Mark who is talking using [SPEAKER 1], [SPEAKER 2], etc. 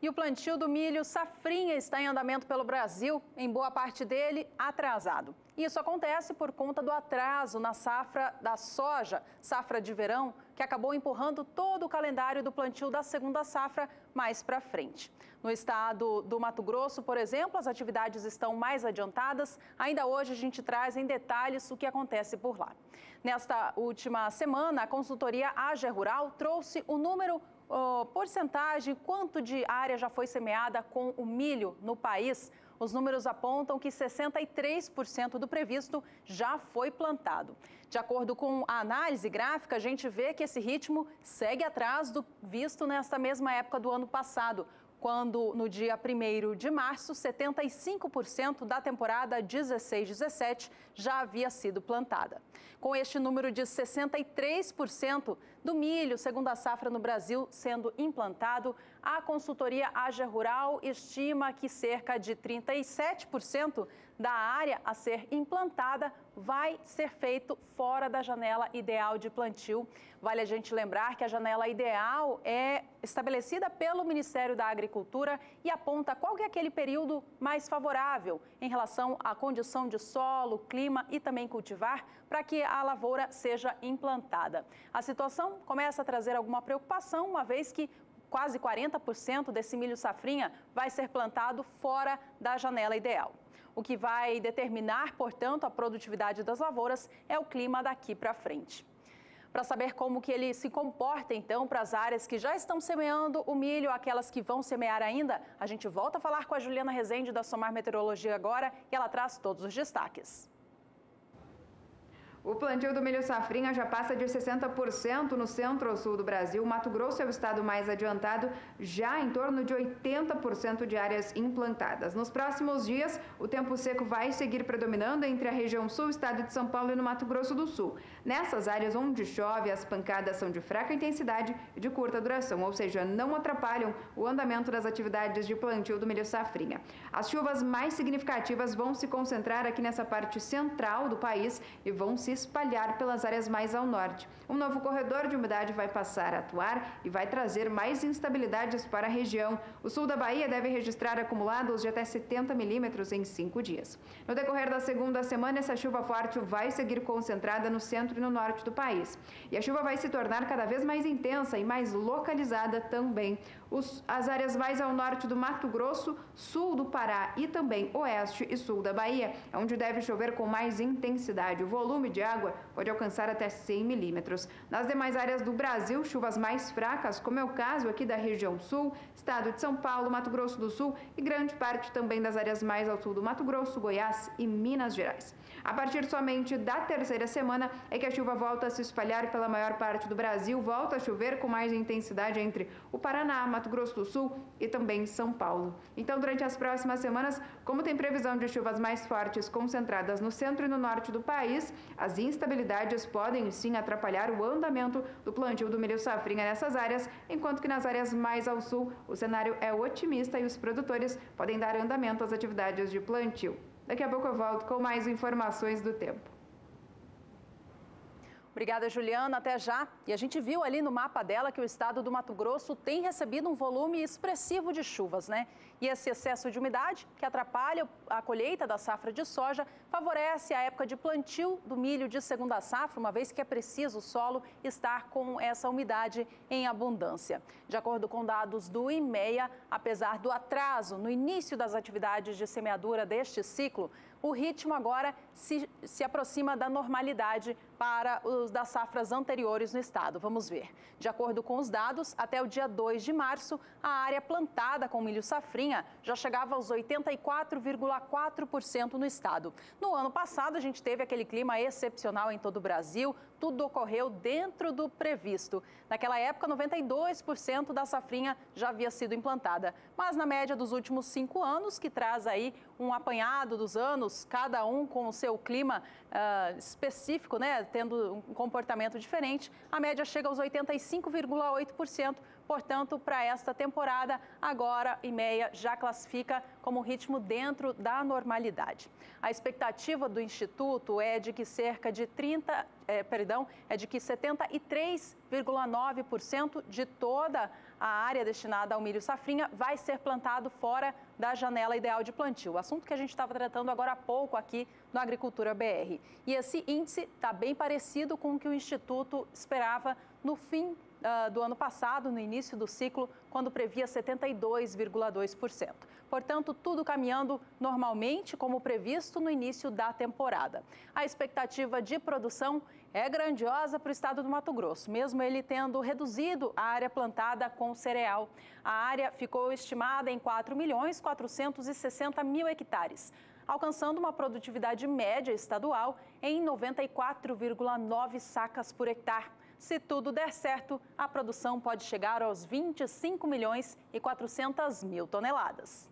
[SPEAKER 1] E o plantio do milho safrinha está em andamento pelo Brasil, em boa parte dele atrasado. Isso acontece por conta do atraso na safra da soja, safra de verão, que acabou empurrando todo o calendário do plantio da segunda safra mais para frente. No estado do Mato Grosso, por exemplo, as atividades estão mais adiantadas. Ainda hoje a gente traz em detalhes o que acontece por lá. Nesta última semana, a consultoria AGER Rural trouxe o número porcentagem, quanto de área já foi semeada com o milho no país. Os números apontam que 63% do previsto já foi plantado. De acordo com a análise gráfica, a gente vê que esse ritmo segue atrás do visto nesta mesma época do ano passado, quando no dia 1º de março, 75% da temporada 16-17 já havia sido plantada. Com este número de 63% do milho, segundo a safra no Brasil, sendo implantado, a consultoria AGER Rural estima que cerca de 37% da área a ser implantada vai ser feito fora da janela ideal de plantio. Vale a gente lembrar que a janela ideal é estabelecida pelo Ministério da Agricultura e aponta qual que é aquele período mais favorável em relação à condição de solo, clima e também cultivar para que a lavoura seja implantada. A situação começa a trazer alguma preocupação, uma vez que quase 40% desse milho safrinha vai ser plantado fora da janela ideal. O que vai determinar, portanto, a produtividade das lavouras é o clima daqui para frente. Para saber como que ele se comporta, então, para as áreas que já estão semeando o milho, aquelas que vão semear ainda, a gente volta a falar com a Juliana Rezende da Somar Meteorologia agora e ela traz todos os destaques.
[SPEAKER 2] O plantio do milho safrinha já passa de 60% no centro-sul do Brasil. Mato Grosso é o estado mais adiantado, já em torno de 80% de áreas implantadas. Nos próximos dias, o tempo seco vai seguir predominando entre a região sul, estado de São Paulo e no Mato Grosso do Sul. Nessas áreas onde chove, as pancadas são de fraca intensidade e de curta duração, ou seja, não atrapalham o andamento das atividades de plantio do milho safrinha. As chuvas mais significativas vão se concentrar aqui nessa parte central do país e vão se espalhar pelas áreas mais ao norte. Um novo corredor de umidade vai passar a atuar e vai trazer mais instabilidades para a região. O sul da Bahia deve registrar acumulados de até 70 milímetros em 5 dias. No decorrer da segunda semana, essa chuva forte vai seguir concentrada no centro e no norte do país. E a chuva vai se tornar cada vez mais intensa e mais localizada também. As áreas mais ao norte do Mato Grosso, sul do Pará e também oeste e sul da Bahia, é onde deve chover com mais intensidade. O volume de água pode alcançar até 100 milímetros. Nas demais áreas do Brasil, chuvas mais fracas, como é o caso aqui da região sul, estado de São Paulo, Mato Grosso do Sul e grande parte também das áreas mais ao sul do Mato Grosso, Goiás e Minas Gerais. A partir somente da terceira semana é que a chuva volta a se espalhar pela maior parte do Brasil, volta a chover com mais intensidade entre o Paraná, Mato Grosso do Sul e também São Paulo. Então, durante as próximas semanas, como tem previsão de chuvas mais fortes concentradas no centro e no norte do país, as instabilidades podem sim atrapalhar o andamento do plantio do milho safrinha nessas áreas, enquanto que nas áreas mais ao sul o cenário é otimista e os produtores podem dar andamento às atividades de plantio. Daqui a pouco eu volto com mais informações do tempo.
[SPEAKER 1] Obrigada, Juliana. Até já. E a gente viu ali no mapa dela que o estado do Mato Grosso tem recebido um volume expressivo de chuvas, né? E esse excesso de umidade, que atrapalha a colheita da safra de soja, favorece a época de plantio do milho de segunda safra, uma vez que é preciso o solo estar com essa umidade em abundância. De acordo com dados do IMEA, apesar do atraso no início das atividades de semeadura deste ciclo, o ritmo agora se aproxima da normalidade para os das safras anteriores no estado. Vamos ver. De acordo com os dados, até o dia 2 de março, a área plantada com milho safrinha já chegava aos 84,4% no estado. No ano passado, a gente teve aquele clima excepcional em todo o Brasil, tudo ocorreu dentro do previsto. Naquela época, 92% da safrinha já havia sido implantada. Mas na média dos últimos 5 anos, que traz aí um apanhado dos anos, cada um com o seu clima específico, né, tendo um comportamento diferente, a média chega aos 85,8%. Portanto, para esta temporada, agora IMEA já classifica como ritmo dentro da normalidade. A expectativa do Instituto é de que cerca de 73,9% de toda a área destinada ao milho safrinha vai ser plantado fora da janela ideal de plantio. O assunto que a gente estava tratando agora há pouco aqui no Agricultura BR. E esse índice está bem parecido com o que o Instituto esperava no fim do ano passado, no início do ciclo, quando previa 72,2%. Portanto, tudo caminhando normalmente, como previsto no início da temporada. A expectativa de produção é grandiosa para o estado do Mato Grosso, mesmo ele tendo reduzido a área plantada com cereal. A área ficou estimada em 4.460.000 hectares, alcançando uma produtividade média estadual em 94,9 sacas por hectare. Se tudo der certo, a produção pode chegar aos 25.400.000 toneladas.